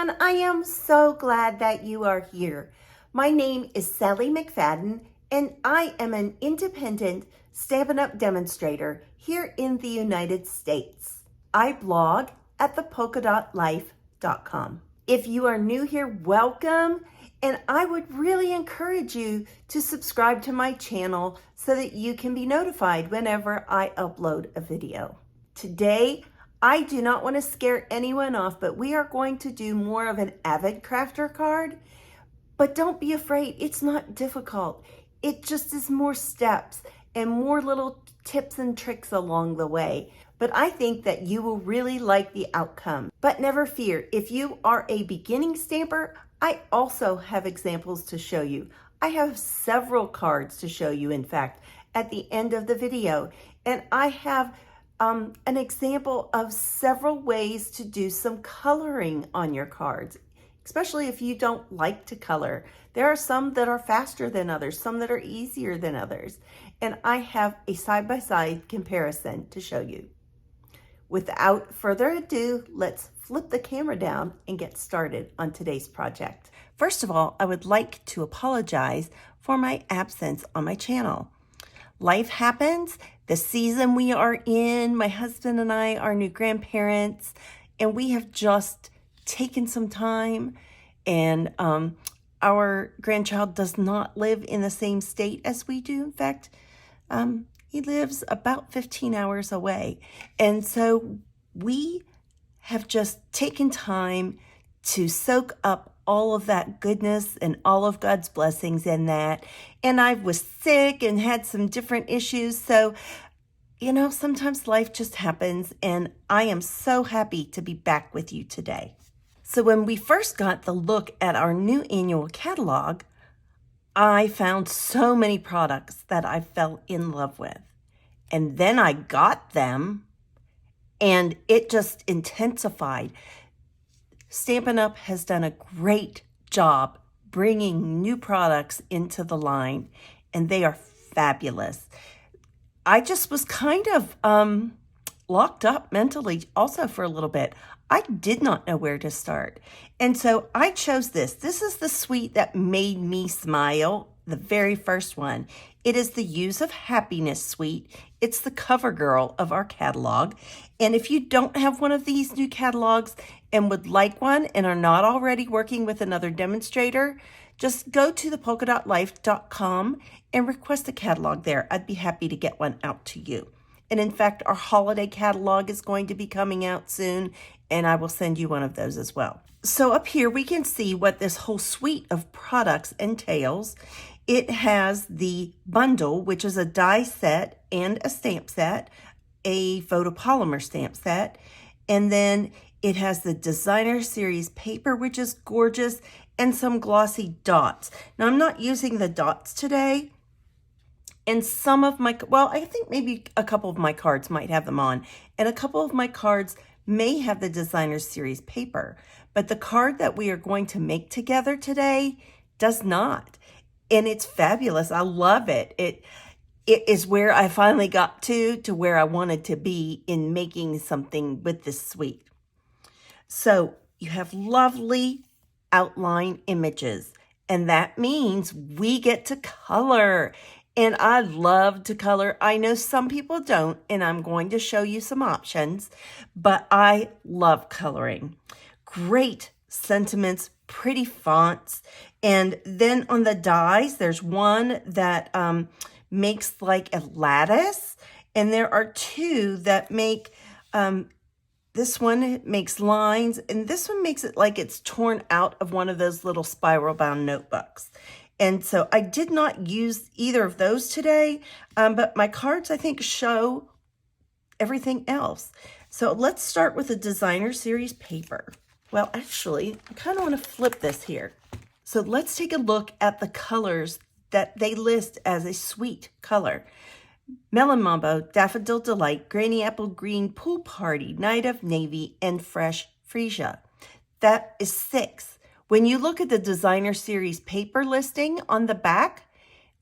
everyone. I am so glad that you are here. My name is Sally McFadden, and I am an independent Stampin' Up! Demonstrator here in the United States. I blog at thepolkadotlife.com. If you are new here, welcome, and I would really encourage you to subscribe to my channel so that you can be notified whenever I upload a video. Today, I do not want to scare anyone off, but we are going to do more of an avid crafter card. But don't be afraid, it's not difficult. It just is more steps and more little tips and tricks along the way. But I think that you will really like the outcome. But never fear, if you are a beginning stamper, I also have examples to show you. I have several cards to show you, in fact, at the end of the video. And I have an example of several ways to do some coloring on your cards, especially if you don't like to color. There are some that are faster than others, some that are easier than others, and I have a side-by-side comparison to show you. Without further ado, let's flip the camera down and get started on today's project. First of all, I would like to apologize for my absence on my channel. Life happens. The season we are in, my husband and I are new grandparents, and we have just taken some time, and our grandchild does not live in the same state as we do. In fact, he lives about 15 hours away. And so we have just taken time to soak up all of that goodness and all of God's blessings in that. And I was sick and had some different issues. So, you know, sometimes life just happens, and I am so happy to be back with you today. So when we first got the look at our new annual catalog, I found so many products that I fell in love with. And then I got them, and it just intensified. Stampin' Up! Has done a great job bringing new products into the line, and they are fabulous. I just was kind of locked up mentally also for a little bit. I did not know where to start. And so I chose this. This is the suite that made me smile, the very first one. It is the Hues of Happiness Suite. It's the cover girl of our catalog. And if you don't have one of these new catalogs and would like one and are not already working with another demonstrator, just go to thepolkadotlife.com and request a catalog there. I'd be happy to get one out to you. And in fact, our holiday catalog is going to be coming out soon, and I will send you one of those as well. So up here, we can see what this whole suite of products entails. It has the bundle, which is a die set and a stamp set, a photopolymer stamp set, and then it has the designer series paper, which is gorgeous, and some glossy dots. Now, I'm not using the dots today, and some of my, well, I think maybe a couple of my cards might have them on, and a couple of my cards may have the designer series paper, but the card that we are going to make together today does not. And it's fabulous. I love it. It is where I finally got to where I wanted to be in making something with this suite. So you have lovely outline images, and that means we get to color. And I love to color. I know some people don't, and I'm going to show you some options, but I love coloring. Great sentiments, pretty fonts. And then on the dies, there's one that makes like a lattice, and there are two that make, this one makes lines, and this one makes it like it's torn out of one of those little spiral bound notebooks. And so I did not use either of those today, but my cards, I think, show everything else. So let's start with the designer series paper. Well, actually, I kind of want to flip this here. So let's take a look at the colors that they list as a suite color. Melon Mambo, Daffodil Delight, Granny Apple Green, Pool Party, Night of Navy, and Fresh Freesia. That is 6. When you look at the designer series paper listing on the back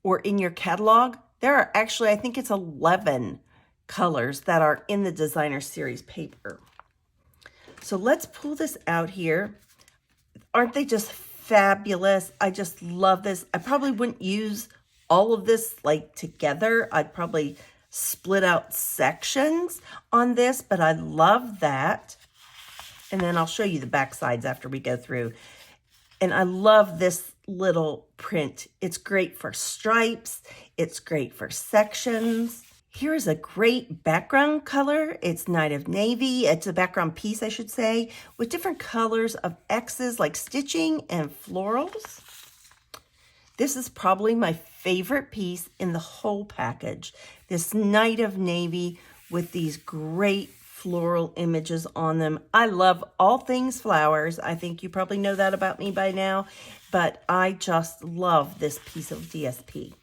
or in your catalog, there are actually, I think it's 11 colors that are in the designer series paper. So let's pull this out here. Aren't they just fabulous? I just love this. I probably wouldn't use all of this like together. I'd probably split out sections on this, but I love that. And then I'll show you the back sides after we go through. And I love this little print. It's great for stripes. It's great for sections. Here is a great background color. It's Night of Navy. It's a background piece, I should say, with different colors of X's like stitching and florals. This is probably my favorite piece in the whole package. This Night of Navy with these great floral images on them. I love all things flowers. I think you probably know that about me by now, but I just love this piece of DSP.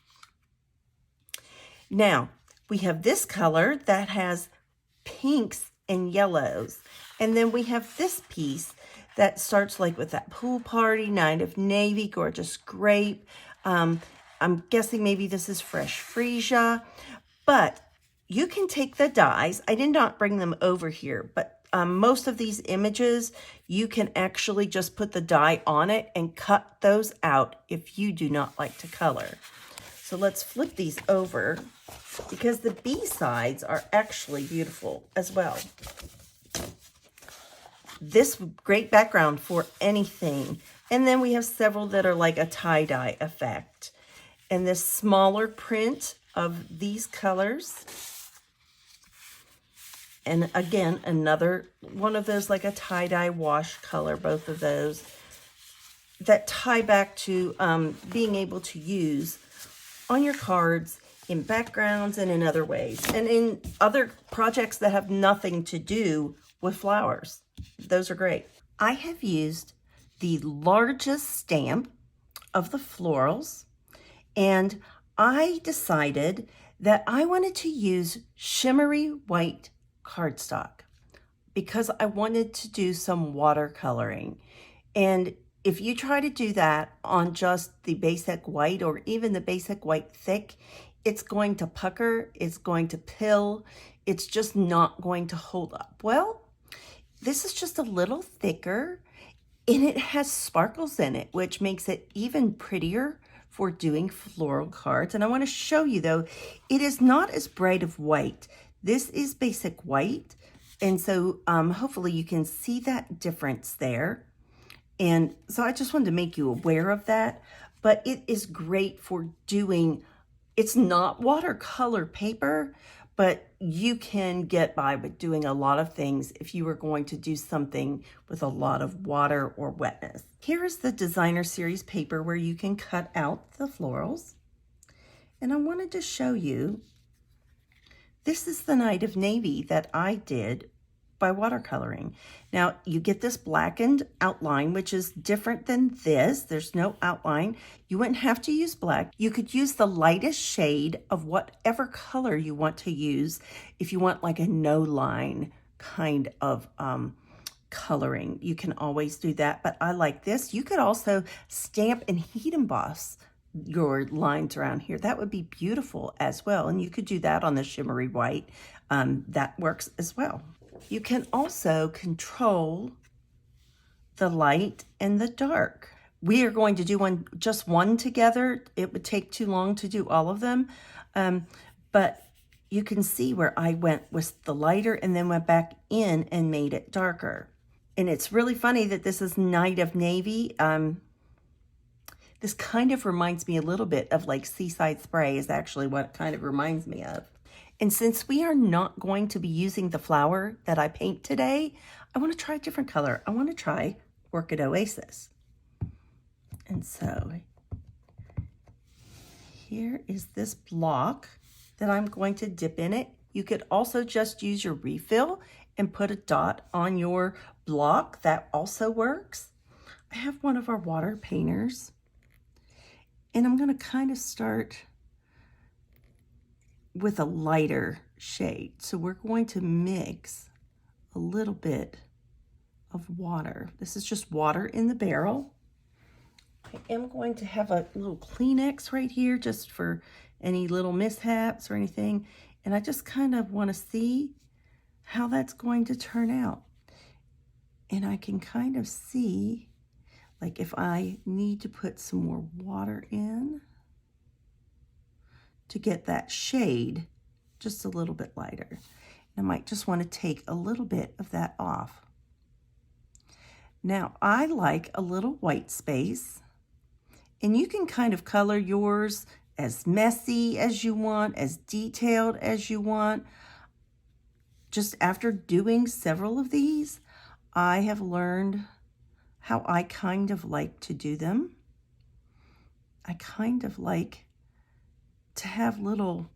Now, we have this color that has pinks and yellows. And then we have this piece that starts like with that pool party, Night of Navy, gorgeous grape. I'm guessing maybe this is fresh freesia, but you can take the dies. I did not bring them over here, but most of these images, you can actually just put the die on it and cut those out if you do not like to color. So let's flip these over because the B sides are actually beautiful as well. This great background for anything. And then we have several that are like a tie-dye effect. And this smaller print of these colors. And again, another one of those like a tie-dye wash color, both of those that tie back to being able to use on your cards, in backgrounds, and in other ways. And in other projects that have nothing to do with flowers. Those are great. I have used the largest stamp of the florals, and I decided that I wanted to use shimmery white cardstock because I wanted to do some watercoloring. And if you try to do that on just the basic white or even the basic white thick, it's going to pucker, it's going to pill, it's just not going to hold up. Well, this is just a little thicker and it has sparkles in it, which makes it even prettier for doing floral cards. And I want to show you though, it is not as bright of white. This is basic white. And so hopefully you can see that difference there. And so I just wanted to make you aware of that, but it is great for doing, it's not watercolor paper, but you can get by with doing a lot of things if you were going to do something with a lot of water or wetness. Here is the designer series paper where you can cut out the florals. And I wanted to show you, this is the Night of Navy that I did by watercoloring. Now you get this blackened outline, which is different than this. There's no outline. You wouldn't have to use black. You could use the lightest shade of whatever color you want to use if you want like a no line kind of coloring. You can always do that, but I like this. You could also stamp and heat emboss your lines around here. That would be beautiful as well. And you could do that on the shimmery white. That works as well. You can also control the light and the dark. We are going to do just one together. It would take too long to do all of them. But you can see where I went with the lighter and then went back in and made it darker. And it's really funny that this is Night of Navy. This kind of reminds me a little bit of like Seaside Spray is actually what it kind of reminds me of. And since we are not going to be using the flower that I paint today, I want to try a different color. I want to try Orchid Oasis. And so here is this block that I'm going to dip in it. You could also just use your refill and put a dot on your block. That also works. I have one of our water painters, and I'm going to kind of start with a lighter shade. So we're going to mix a little bit of water. This is just water in the barrel. I am going to have a little Kleenex right here just for any little mishaps or anything. And I just kind of want to see how that's going to turn out. And I can kind of see Like if I need to put some more water in to get that shade just a little bit lighter. I might just want to take a little bit of that off. Now I like a little white space, and you can kind of color yours as messy as you want, as detailed as you want. Just after doing several of these, I have learned how I kind of like to do them. I kind of like to have little,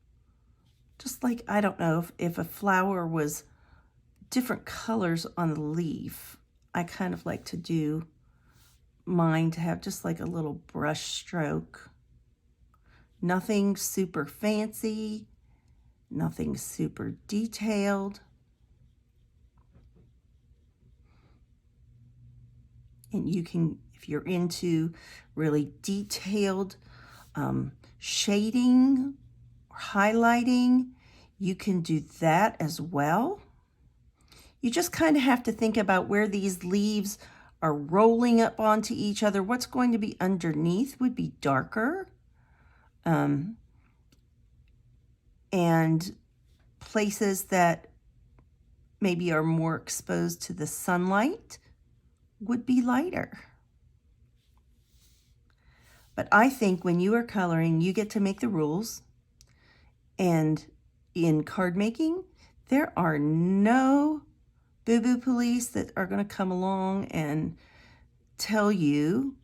just like, I don't know, if a flower was different colors on the leaf, I kind of like to do mine to have just like a little brush stroke. Nothing super fancy, nothing super detailed. And you can, if you're into really detailed shading or highlighting, you can do that as well. You just kind of have to think about where these leaves are rolling up onto each other. What's going to be underneath would be darker. And places that maybe are more exposed to the sunlight would be lighter. But I think when you are coloring, you get to make the rules. And in card making, there are no boo-boo police that are going to come along and tell you,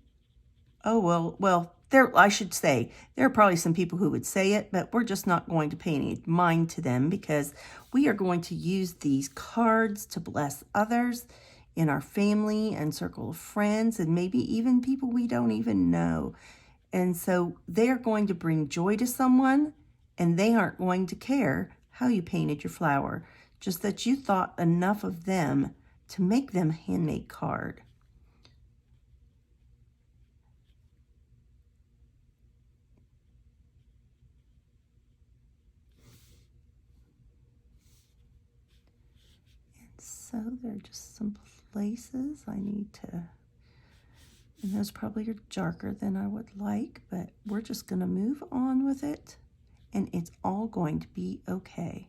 oh, well, I should say, there are probably some people who would say it, but we're just not going to pay any mind to them, because we are going to use these cards to bless others in our family and circle of friends, and maybe even people we don't even know. And so they are going to bring joy to someone, and they aren't going to care how you painted your flower, just that you thought enough of them to make them a handmade card. And so there are just some places I need to, and those probably are darker than I would like, but we're just going to move on with it, and it's all going to be okay.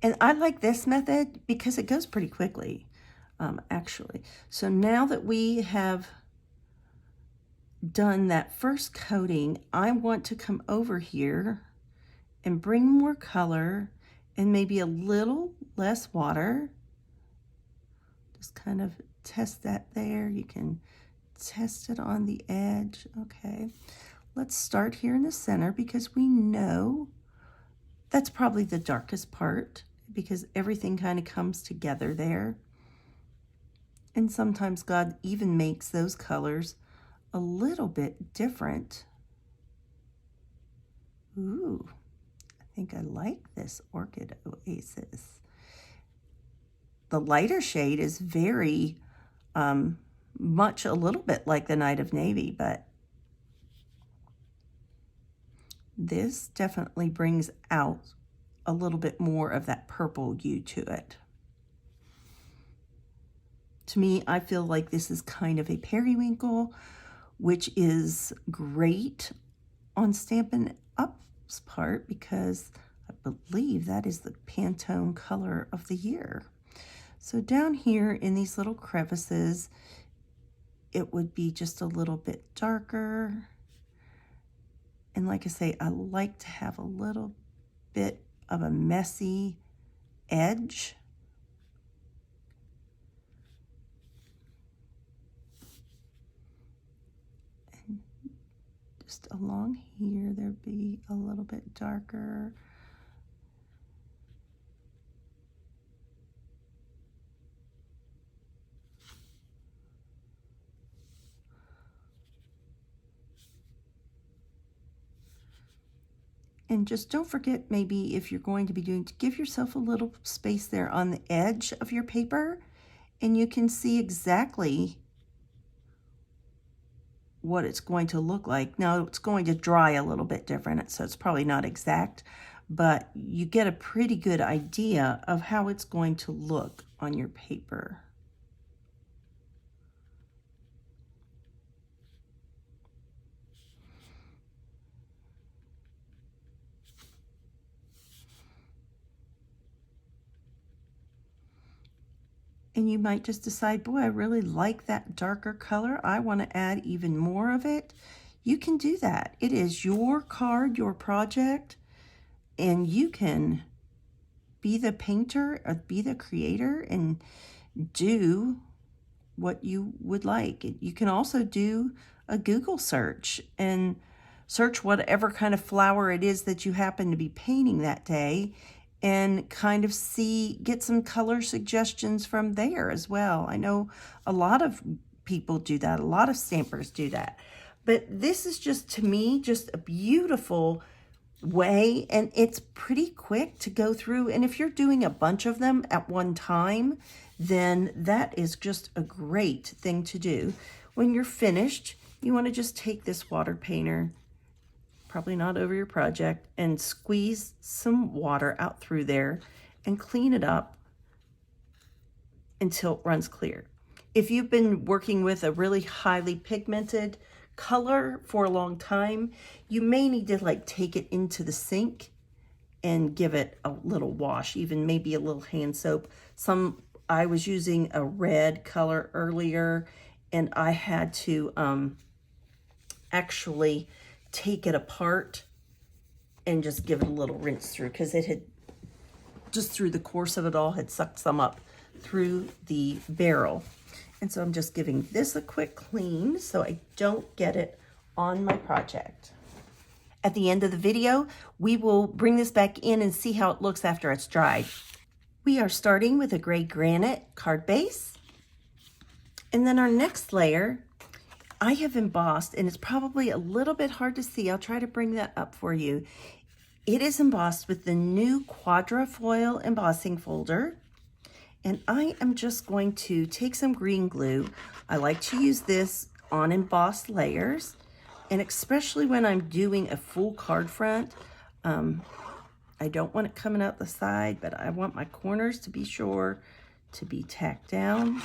And I like this method because it goes pretty quickly, actually. So now that we have done that first coating, I want to come over here and bring more color and maybe a little less water. Just kind of test that there. You can test it on the edge. Okay, let's start here in the center, because we know that's probably the darkest part, because everything kind of comes together there. And sometimes God even makes those colors a little bit different. Ooh, I think I like this Orchid Oasis. The lighter shade is very much a little bit like the Night of Navy, but this definitely brings out a little bit more of that purple hue to it. To me, I feel like this is kind of a periwinkle, which is great on Stampin' Up's part, because I believe that is the Pantone color of the year. So down here in these little crevices, it would be just a little bit darker. And like I say, I like to have a little bit of a messy edge. And just along here, there'd be a little bit darker. And just don't forget, maybe if you're going to be doing, to give yourself a little space there on the edge of your paper, and you can see exactly what it's going to look like. Now it's going to dry a little bit different, so it's probably not exact, but you get a pretty good idea of how it's going to look on your paper. And you might just decide, boy, I really like that darker color. I want to add even more of it. You can do that. It is your card, your project, and you can be the painter or be the creator and do what you would like. You can also do a Google search and search whatever kind of flower it is that you happen to be painting that day, and kind of get some color suggestions from there as well. I know a lot of people do that. A lot of stampers do that. But this is just, to me, just a beautiful way, and it's pretty quick to go through. And if you're doing a bunch of them at one time, then that is just a great thing to do. When you're finished, you want to just take this water painter, probably not over your project, and squeeze some water out through there and clean it up until it runs clear. If you've been working with a really highly pigmented color for a long time, you may need to like take it into the sink and give it a little wash, even maybe a little hand soap. I was using a red color earlier, and I had to actually take it apart and just give it a little rinse through, because it had just, through the course of it all, had sucked some up through the barrel. And so I'm just giving this a quick clean so I don't get it on my project. At the end of the video, we will bring this back in and see how it looks after it's dried. We are starting with a gray granite card base. And then our next layer, I have embossed, and it's probably a little bit hard to see. I'll try to bring that up for you. It is embossed with the new quadrifoil embossing folder. And I am just going to take some green glue. I like to use this on embossed layers, and especially when I'm doing a full card front. I don't want it coming out the side, but I want my corners to be sure to be tacked down,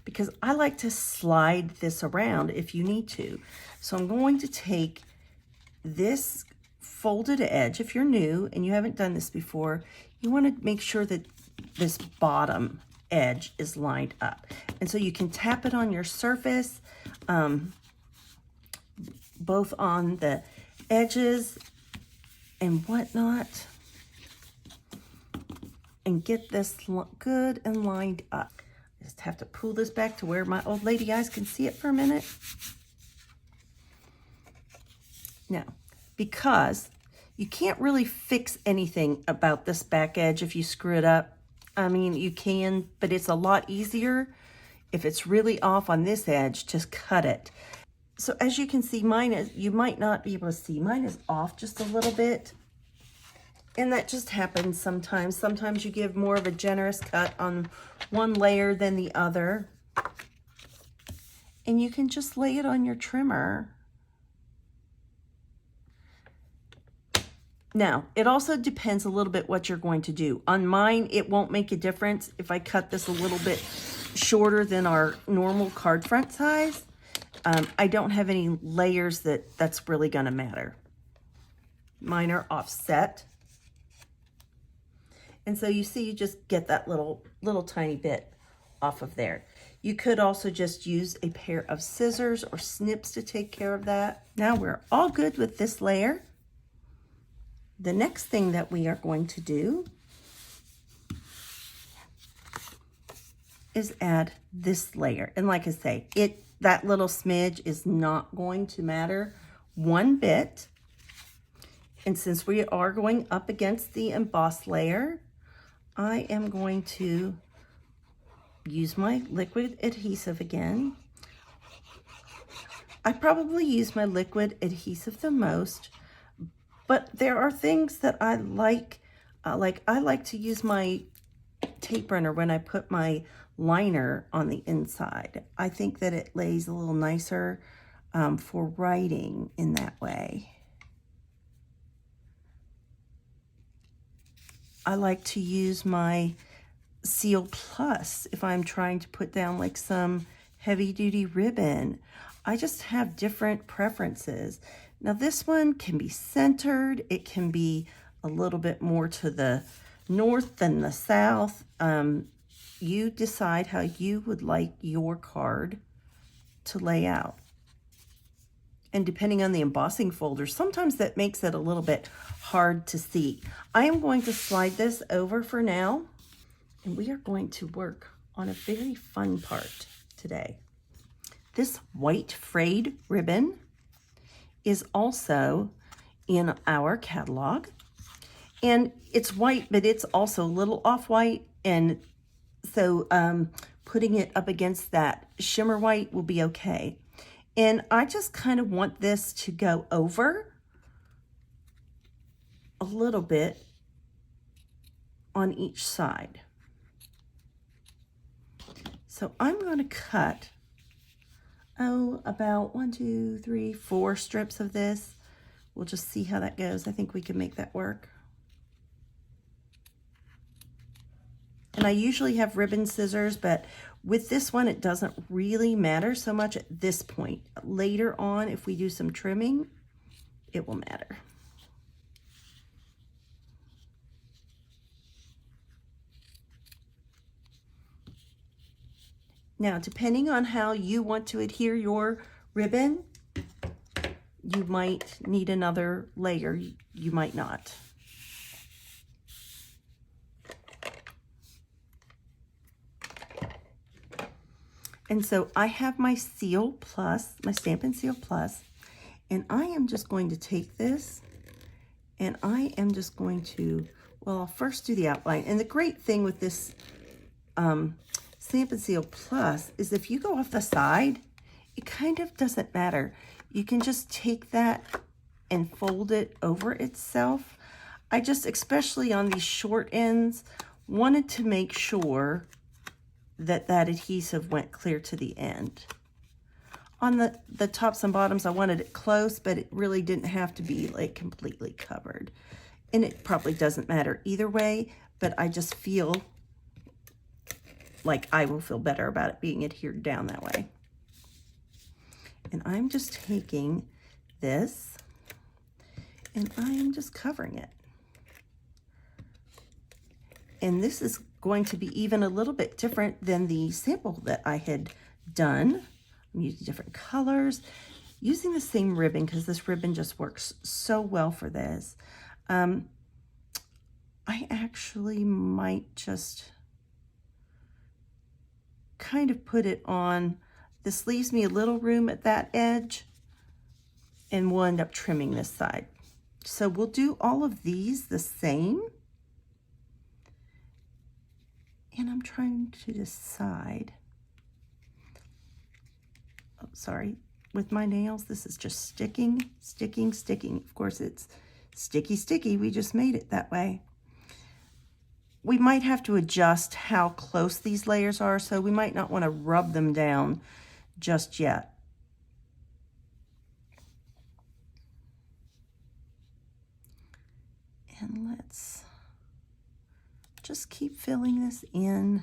because I like to slide this around if you need to. So I'm going to take this folded edge. If you're new and you haven't done this before, you want to make sure that this bottom edge is lined up. And so you can tap it on your surface, both on the edges and whatnot, and get this good and lined up. Just have to pull this back to where my old lady eyes can see it for a minute. Now, because you can't really fix anything about this back edge if you screw it up. I mean, you can, but it's a lot easier if it's really off on this edge, just cut it. So as you can see, mine is, you might not be able to see, mine is off just a little bit. And that just happens sometimes. Sometimes you give more of a generous cut on one layer than the other. And you can just lay it on your trimmer. Now, it also depends a little bit what you're going to do. On mine, it won't make a difference if I cut this a little bit shorter than our normal card front size. I don't have any layers that's really going to matter. Mine are offset. And so you see, you just get that little tiny bit off of there. You could also just use a pair of scissors or snips to take care of that. Now we're all good with this layer. The next thing that we are going to do is add this layer. And like I say, that little smidge is not going to matter one bit. And since we are going up against the embossed layer, I am going to use my liquid adhesive again. I probably use my liquid adhesive the most, but there are things that I like I like to use my tape runner when I put my liner on the inside. I think that it lays a little nicer for writing in that way. I like to use my Seal Plus if I'm trying to put down like some heavy duty ribbon. I just have different preferences. Now this one can be centered. It can be a little bit more to the north than the south. You decide how you would like your card to lay out. And depending on the embossing folder, sometimes that makes it a little bit hard to see. I am going to slide this over for now, and we are going to work on a very fun part today. This white frayed ribbon is also in our catalog, and it's white, but it's also a little off-white, and so putting it up against that shimmer white will be okay. And I just kind of want this to go over a little bit on each side. So I'm going to cut, about 1, 2, 3, 4 strips of this. We'll just see how that goes. I think we can make that work. And I usually have ribbon scissors, but with this one, it doesn't really matter so much at this point. Later on, if we do some trimming, it will matter. Now, depending on how you want to adhere your ribbon, you might need another layer, you might not. And so I have my Seal Plus, my Stampin' Seal Plus, and I am just going to take this and I am just going to, well, I'll first do the outline. And the great thing with this Stampin' Seal Plus is if you go off the side, it kind of doesn't matter. You can just take that and fold it over itself. I just, especially on these short ends, wanted to make sure that that adhesive went clear to the end. On the tops and bottoms, I wanted it close, but it really didn't have to be like completely covered. And it probably doesn't matter either way, but I just feel like I will feel better about it being adhered down that way. And I'm just taking this and I am just covering it. And this is going to be even a little bit different than the sample that I had done. I'm using different colors, using the same ribbon because this ribbon just works so well for this. I actually might just kind of put it on. This leaves me a little room at that edge, and we'll end up trimming this side. So we'll do all of these the same. And I'm trying to decide, oh, sorry, with my nails, this is just sticking. Of course, it's sticky. We just made it that way. We might have to adjust how close these layers are, so we might not want to rub them down just yet. And let's just keep filling this in.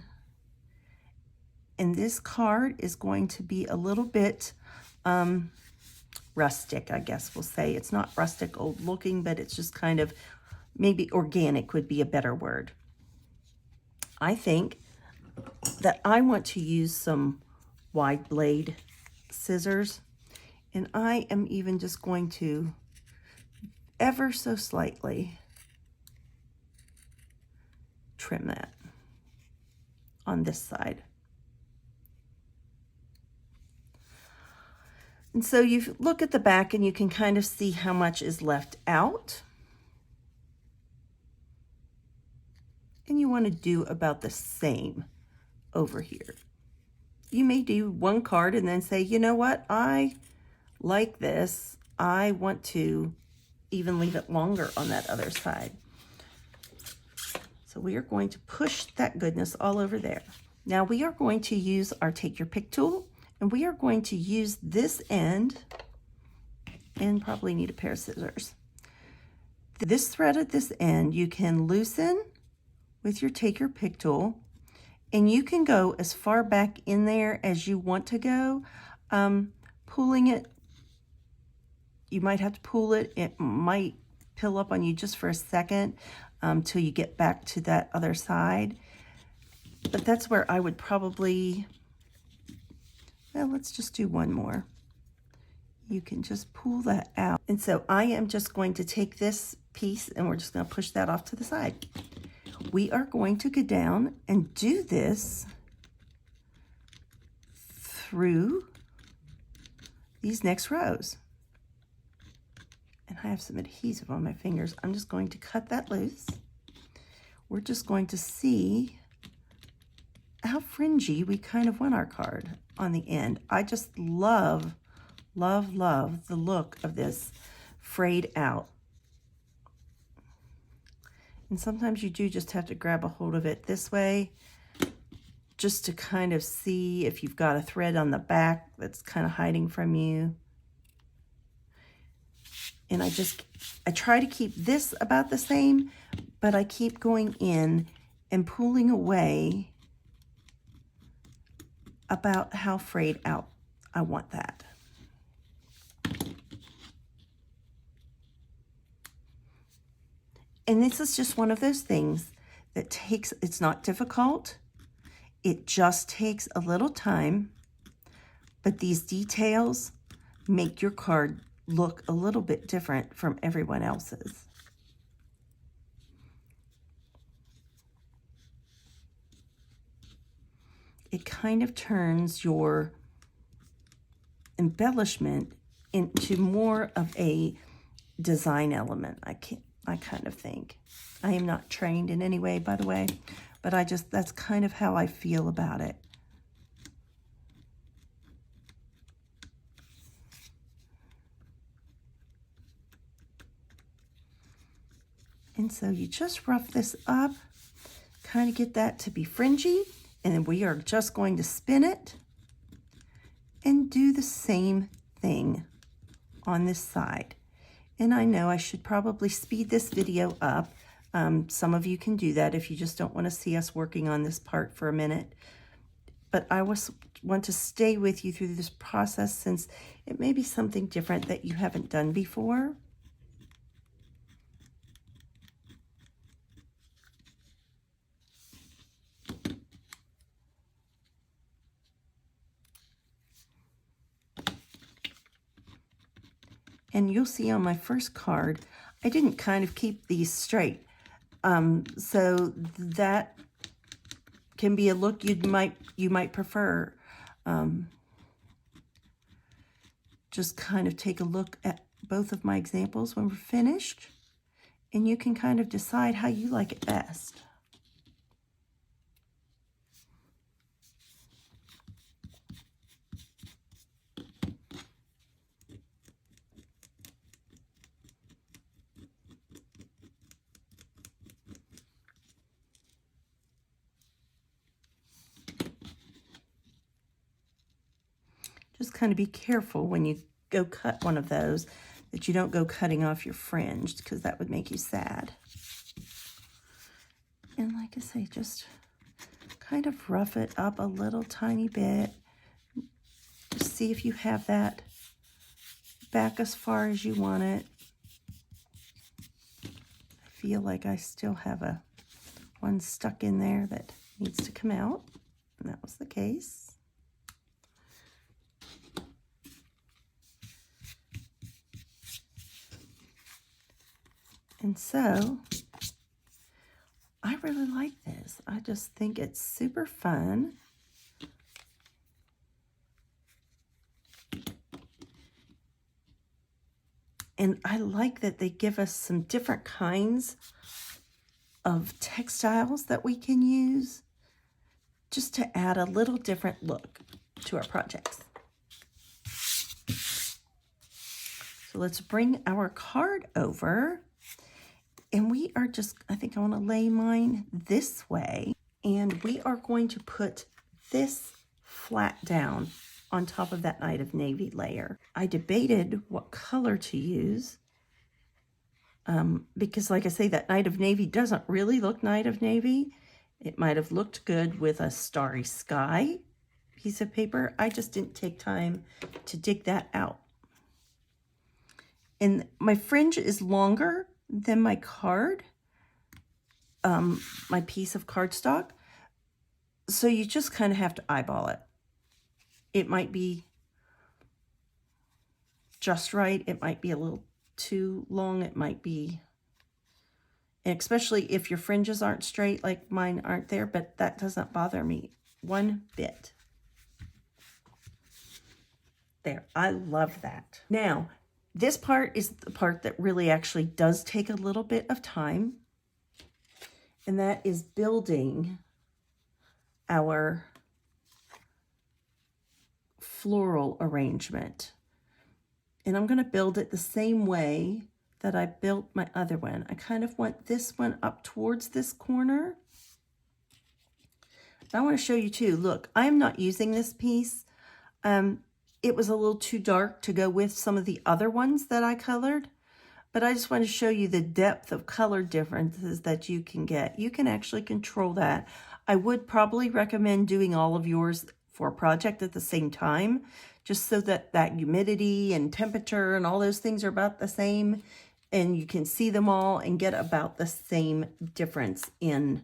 And this card is going to be a little bit rustic, I guess we'll say. It's not rustic old looking, but it's just kind of, maybe organic would be a better word. I think that I want to use some wide blade scissors, and I am even just going to ever so slightly trim that on this side. And so you look at the back and you can kind of see how much is left out. And you want to do about the same over here. You may do one card and then say, you know what, I like this. I want to even leave it longer on that other side. So we are going to push that goodness all over there. Now we are going to use our Take Your Pick tool, and we are going to use this end, and probably need a pair of scissors. This thread at this end you can loosen with your Take Your Pick tool, and you can go as far back in there as you want to go. Pulling it, you might have to pull it. It might peel up on you just for a second till you get back to that other side. But that's where I would probably, well, let's just do one more. You can just pull that out. And so I am just going to take this piece and we're just going to push that off to the side. We are going to go down and do this through these next rows. And I have some adhesive on my fingers. I'm just going to cut that loose. We're just going to see how fringy we kind of want our card on the end. I just love, love, love the look of this frayed out. And sometimes you do just have to grab a hold of it this way just to kind of see if you've got a thread on the back that's kind of hiding from you. And I try to keep this about the same, but I keep going in and pulling away about how frayed out I want that. And this is just one of those things that takes, it's not difficult. It just takes a little time, but these details make your card look a little bit different from everyone else's. It kind of turns your embellishment into more of a design element, I kind of think. I am not trained in any way, by the way, but that's kind of how I feel about it. And so you just rough this up, kind of get that to be fringy, and then we are just going to spin it and do the same thing on this side. And I know I should probably speed this video up. Some of you can do that if you just don't want to see us working on this part for a minute. But I want to stay with you through this process since it may be something different that you haven't done before. And you'll see on my first card, I didn't kind of keep these straight. So that can be a look you might prefer. Just kind of take a look at both of my examples when we're finished, and you can kind of decide how you like it best. Just kind of be careful when you go cut one of those that you don't go cutting off your fringe, because that would make you sad. And like I say, just kind of rough it up a little tiny bit. Just see if you have that back as far as you want it. I feel like I still have one stuck in there that needs to come out, and that was the case. And so, I really like this. I just think it's super fun. And I like that they give us some different kinds of textiles that we can use just to add a little different look to our projects. So let's bring our card over. And I think I want to lay mine this way. And we are going to put this flat down on top of that Night of Navy layer. I debated what color to use because, like I say, that Night of Navy doesn't really look Night of Navy. It might have looked good with a Starry Sky piece of paper. I just didn't take time to dig that out. And my fringe is longer than my card, my piece of cardstock. So you just kind of have to eyeball it. It might be just right. It might be a little too long. It might be, and especially if your fringes aren't straight like mine aren't there, but that doesn't bother me one bit. There, I love that. Now, this part is the part that really actually does take a little bit of time, and that is building our floral arrangement. And I'm going to build it the same way that I built my other one. I kind of want this one up towards this corner. I want to show you too, look, I'm not using this piece. It was a little too dark to go with some of the other ones that I colored, but I just want to show you the depth of color differences that you can get. You can actually control that. I would probably recommend doing all of yours for a project at the same time, just so that that humidity and temperature and all those things are about the same, and you can see them all and get about the same difference in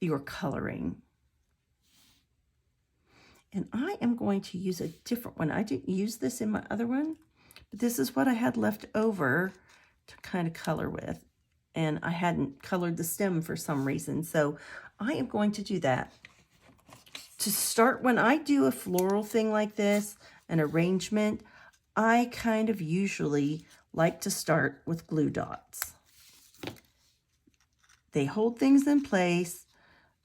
your coloring. And I am going to use a different one. I didn't use this in my other one, but this is what I had left over to kind of color with. And I hadn't colored the stem for some reason, so I am going to do that. To start, when I do a floral thing like this, an arrangement, I kind of usually like to start with glue dots. They hold things in place,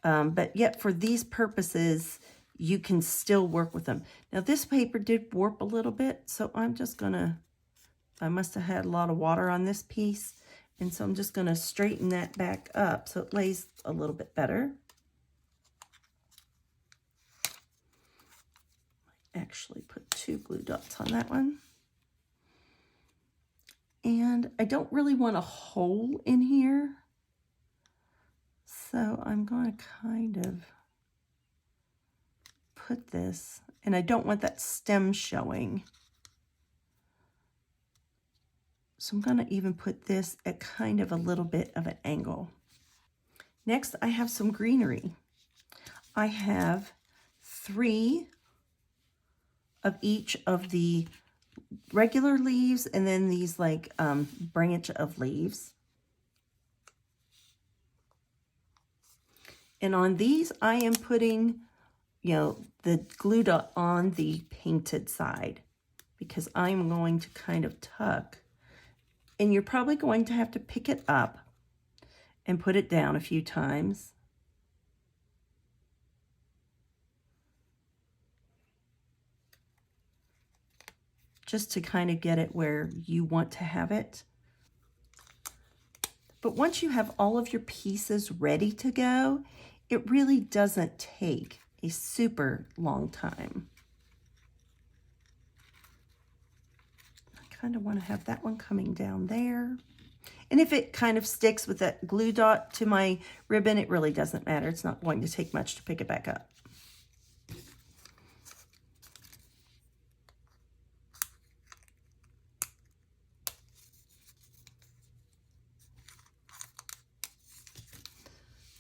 but yet for these purposes, you can still work with them. Now this paper did warp a little bit, so I'm just gonna, I must have had a lot of water on this piece, and so I'm just gonna straighten that back up so it lays a little bit better. Actually put 2 glue dots on that one. And I don't really want a hole in here, so I'm going to kind of put this, and I don't want that stem showing. So I'm going to even put this at kind of a little bit of an angle. Next, I have some greenery. I have 3 of each of the regular leaves, and then these like branch of leaves. And on these, I am putting, you know, the glue dot on the painted side, because I'm going to kind of tuck, and you're probably going to have to pick it up and put it down a few times. Just to kind of get it where you want to have it. But once you have all of your pieces ready to go, it really doesn't take a super long time. I kind of want to have that one coming down there. And if it kind of sticks with that glue dot to my ribbon, it really doesn't matter. It's not going to take much to pick it back up.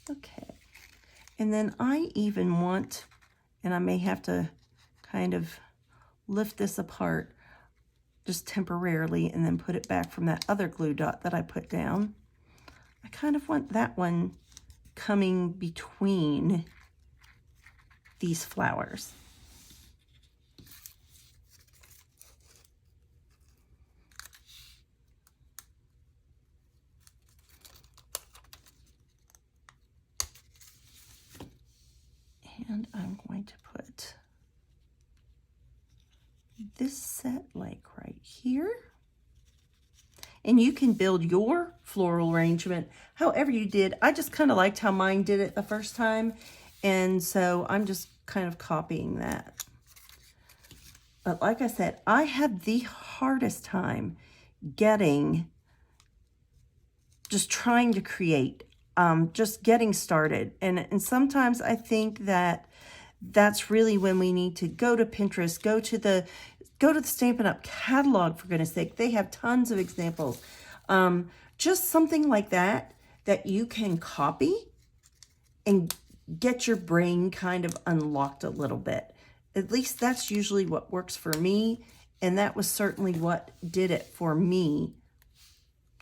Okay, and then I even want, and I may have to kind of lift this apart just temporarily and then put it back from that other glue dot that I put down. I kind of want that one coming between these flowers. And I'm going to put this set like right here. And you can build your floral arrangement however you did. I just kind of liked how mine did it the first time. And so I'm just kind of copying that. But like I said, I have the hardest time just trying to create, just getting started. And sometimes I think that that's really when we need to go to Pinterest, go to the Stampin' Up! Catalog, for goodness sake. They have tons of examples. Just something like that you can copy and get your brain kind of unlocked a little bit. At least that's usually what works for me, and that was certainly what did it for me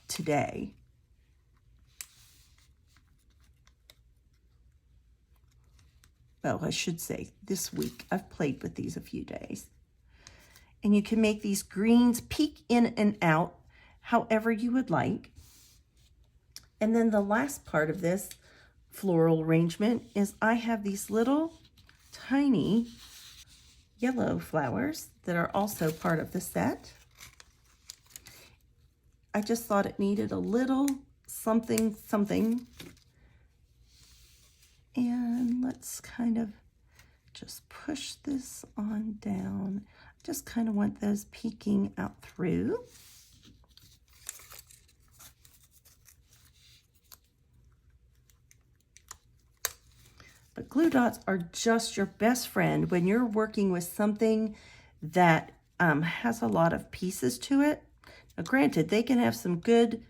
today. Well, I should say this week. I've played with these a few days. And you can make these greens peek in and out however you would like. And then the last part of this floral arrangement is I have these little tiny yellow flowers that are also part of the set. I just thought it needed a little something. And let's kind of just push this on down. Just kind of want those peeking out through. But glue dots are just your best friend when you're working with something that has a lot of pieces to it. Now, granted, they can have some good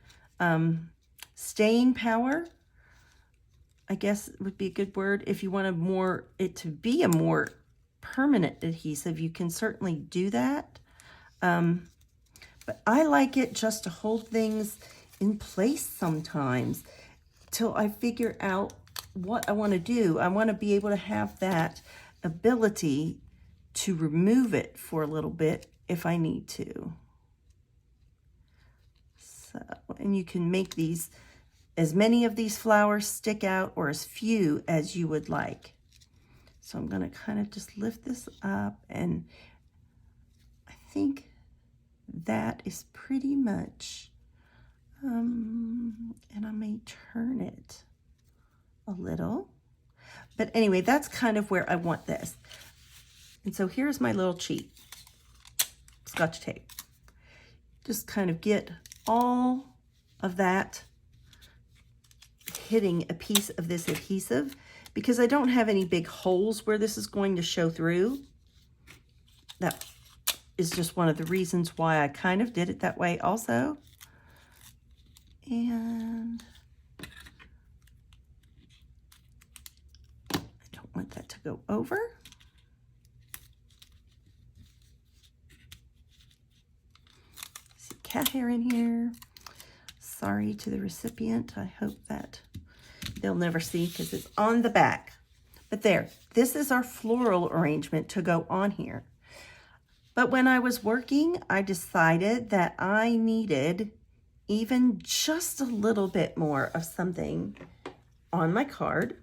staying power, I guess would be a good word. If you want it to be a more permanent adhesive, you can certainly do that. But I like it just to hold things in place sometimes till I figure out what I want to do. I want to be able to have that ability to remove it for a little bit if I need to. So, and you can make these, as many of these flowers stick out or as few as you would like. So I'm going to kind of just lift this up, and I think that is pretty much, and I may turn it a little, but anyway, that's kind of where I want this. And so here's my little cheat Scotch tape. Just kind of get all of that hitting a piece of this adhesive, because I don't have any big holes where this is going to show through. That is just one of the reasons why I kind of did it that way also. And I don't want that to go over. See cat hair in here. Sorry to the recipient. I hope that they'll never see because it's on the back. But there, this is our floral arrangement to go on here. But when I was working, I decided that I needed even just a little bit more of something on my card.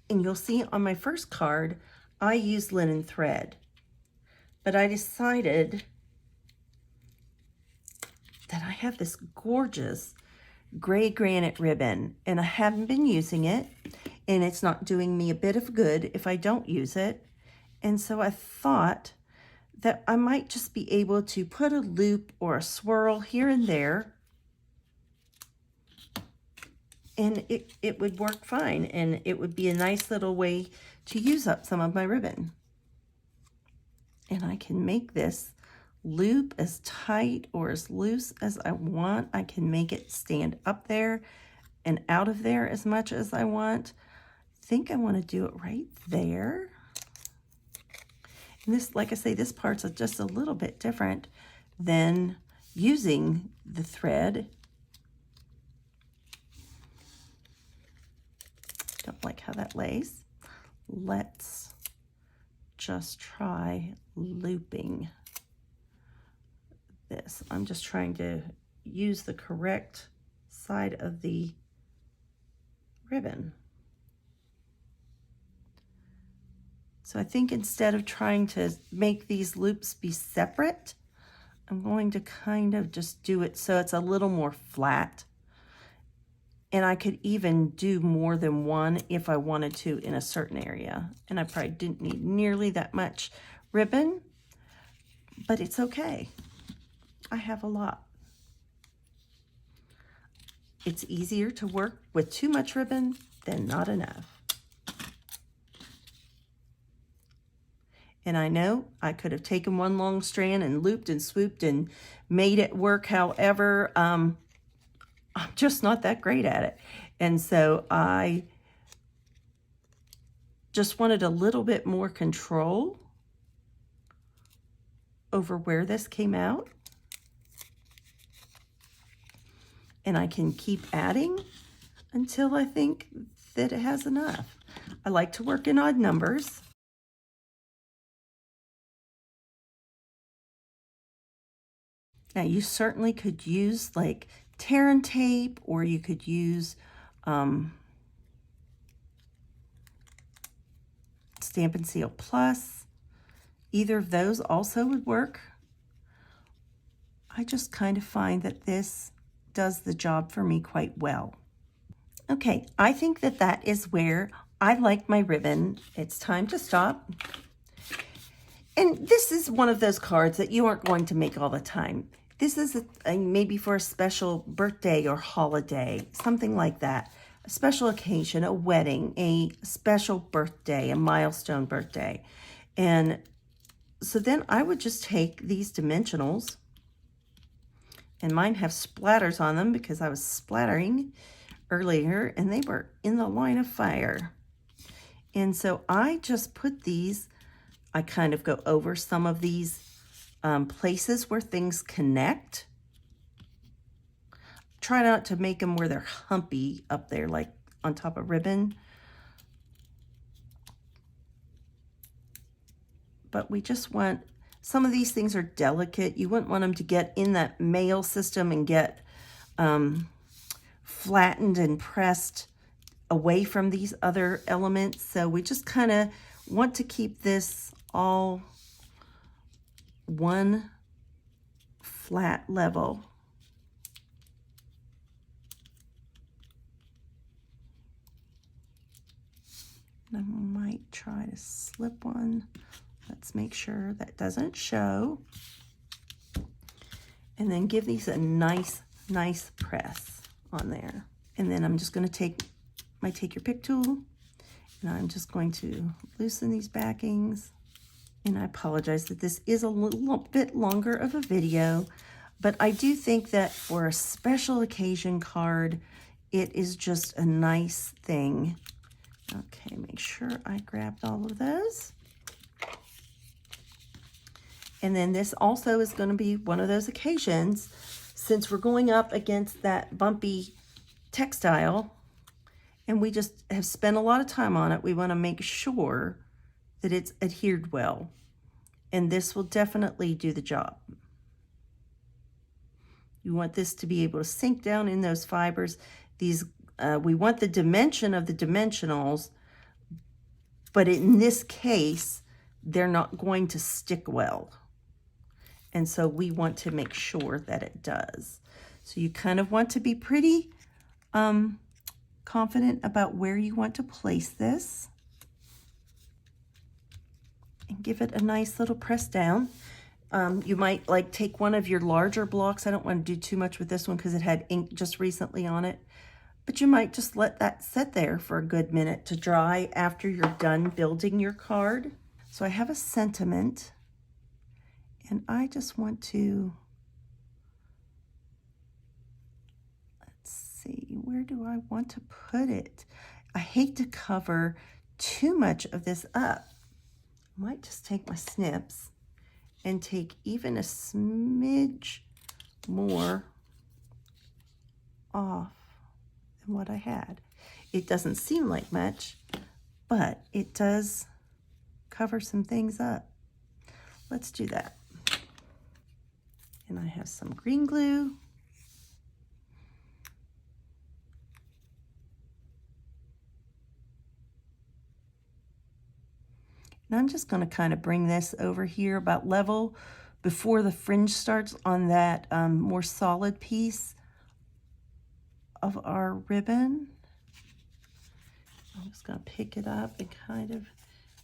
And you'll see on my first card, I used linen thread. But I decided that I have this gorgeous gray granite ribbon, and I haven't been using it, and it's not doing me a bit of good if I don't use it. And so I thought that I might just be able to put a loop or a swirl here and there, and it would work fine, and it would be a nice little way to use up some of my ribbon. And I can make this loop as tight or as loose as I want. I can make it stand up there and out of there as much as I want. I think I want to do it right there. And this, like I say, this part's just a little bit different than using the thread. Don't like how that lays. Let's just try looping this. I'm just trying to use the correct side of the ribbon. So I think instead of trying to make these loops be separate, I'm going to kind of just do it so it's a little more flat. And I could even do more than one if I wanted to in a certain area. And I probably didn't need nearly that much ribbon, but it's okay. I have a lot. It's easier to work with too much ribbon than not enough. And I know I could have taken one long strand and looped and swooped and made it work. However, I'm just not that great at it. And so I just wanted a little bit more control over where this came out. And I can keep adding until I think that it has enough. I like to work in odd numbers. Now you certainly could use like tear and tape, or you could use Stampin' Seal Plus. Either of those also would work. I just kind of find that this does the job for me quite well. Okay, I think that that is where I like my ribbon. It's time to stop. And this is one of those cards that you aren't going to make all the time. This is maybe for a special birthday or holiday, something like that. A special occasion, a wedding, a special birthday, a milestone birthday. And so then I would just take these dimensionals, and mine have splatters on them because I was splattering earlier and they were in the line of fire. And so I just put these, I kind of go over some of these places where things connect. Try not to make them where they're humpy up there, like on top of ribbon. But we just want, some of these things are delicate. You wouldn't want them to get in that mail system and get flattened and pressed away from these other elements. So we just kind of want to keep this all one flat level. I might try to slip one. Let's make sure that doesn't show. And then give these a nice press on there. And then I'm just going to take my Take Your Pick tool, and I'm just going to loosen these backings. And I apologize that this is a little bit longer of a video, but I do think that for a special occasion card, it is just a nice thing. Okay, make sure I grabbed all of those. And then this also is going to be one of those occasions, since we're going up against that bumpy textile, and we just have spent a lot of time on it, we want to make sure that it's adhered well. And this will definitely do the job. You want this to be able to sink down in those fibers. These, we want the dimension of the dimensionals, but in this case, they're not going to stick well. And so we want to make sure that it does. So you kind of want to be pretty confident about where you want to place this. And give it a nice little press down. You might like take one of your larger blocks. I don't want to do too much with this one because it had ink just recently on it. But you might just let that sit there for a good minute to dry after you're done building your card. So I have a sentiment, and I just want to, let's see, where do I want to put it? I hate to cover too much of this up. I might just take my snips and take even a smidge more off than what I had. It doesn't seem like much, but it does cover some things up. Let's do that. And I have some green glue. And I'm just going to kind of bring this over here about level before the fringe starts on that more solid piece of our ribbon. I'm just going to pick it up and kind of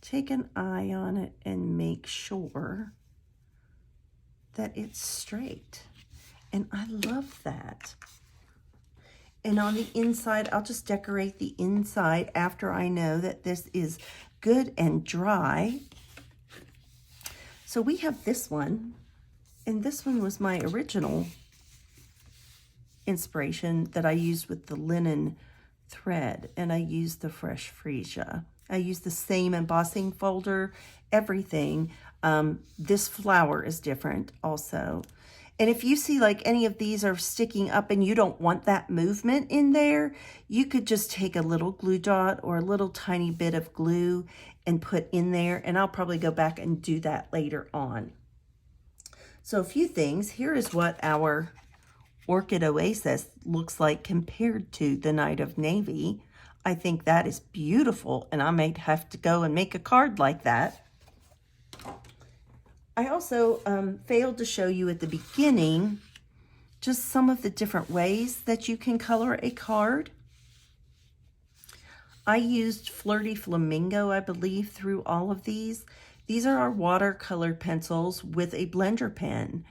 take an eye on it and make sure that it's straight. And I love that. And on the inside, I'll just decorate the inside after I know that this is good and dry. So we have this one, and this one was my original inspiration that I used with the linen thread, and I used the fresh freesia. I used the same embossing folder, everything. This flower is different also. And if you see like any of these are sticking up and you don't want that movement in there, you could just take a little glue dot or a little tiny bit of glue and put in there, and I'll probably go back and do that later on. So a few things. Here is what our Orchid Oasis looks like compared to the Night of Navy. I think that is beautiful, and I might have to go and make a card like that. I also failed to show you at the beginning just some of the different ways that you can color a card. I used Flirty Flamingo, I believe, through all of these. These are our watercolored pencils with a blender pen.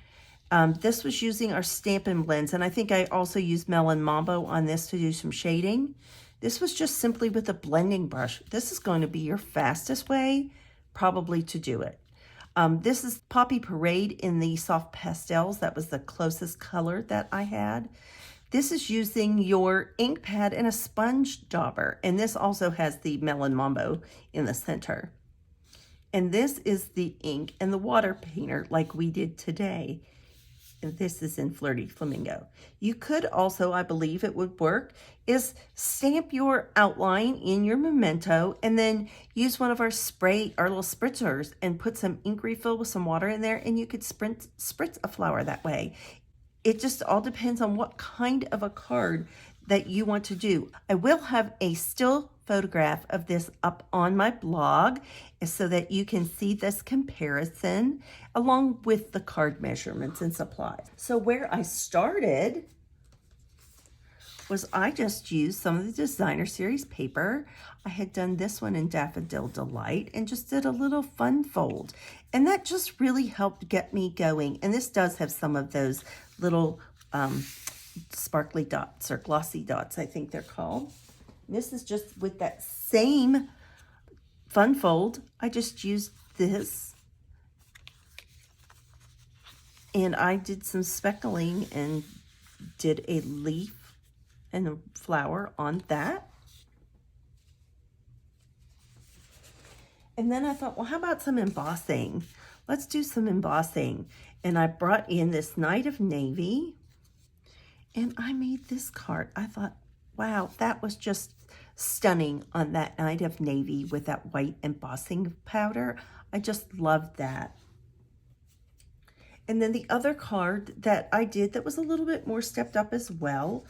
This was using our Stampin' Blends, and I think I also used Melon Mambo on this to do some shading. This was just simply with a blending brush. This is going to be your fastest way, probably, to do it. This is Poppy Parade in the soft pastels. That was the closest color that I had. This is using your ink pad and a sponge dauber, and this also has the Melon Mambo in the center. And this is the ink and the water painter like we did today. And this is in Flirty Flamingo. You could also, I believe it would work, is stamp your outline in your memento and then use one of our little spritzers and put some ink refill with some water in there, and you could spritz a flower that way. It just all depends on what kind of a card that you want to do. I will have a still photograph of this up on my blog so that you can see this comparison along with the card measurements and supplies. So where I started was I just used some of the Designer Series paper. I had done this one in Daffodil Delight and just did a little fun fold. And that just really helped get me going. And this does have some of those little sparkly dots or glossy dots, I think they're called. This is just with that same fun fold. I just used this and I did some speckling and did a leaf and a flower on that. And then I thought, well, how about some embossing? Let's do some embossing. And I brought in this Night of Navy and I made this card. I thought, wow, that was just stunning on that Night of Navy with that white embossing powder. I just loved that. And then the other card that I did that was a little bit more stepped up as well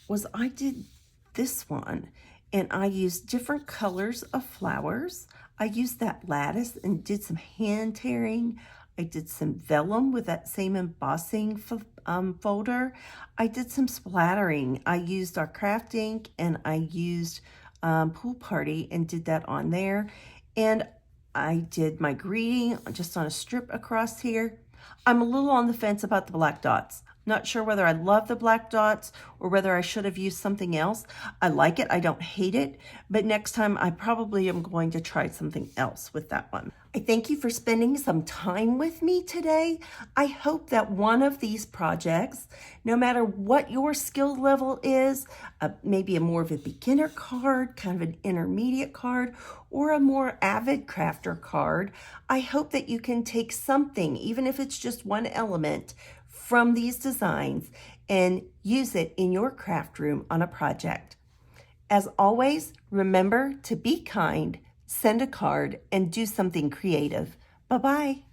was I did this one, and I used different colors of flowers. I used that lattice and did some hand tearing. I did some vellum with that same embossing folder. I did some splattering. I used our craft ink and I used Pool Party and did that on there. And I did my greeting just on a strip across here. I'm a little on the fence about the black dots. Not sure whether I love the black dots or whether I should have used something else. I like it. I don't hate it. But next time I probably am going to try something else with that one. I thank you for spending some time with me today. I hope that one of these projects, no matter what your skill level is, maybe a more of a beginner card, kind of an intermediate card, or a more avid crafter card, I hope that you can take something, even if it's just one element, from these designs and use it in your craft room on a project. As always, remember to be kind, send a card, and do something creative. Bye-bye.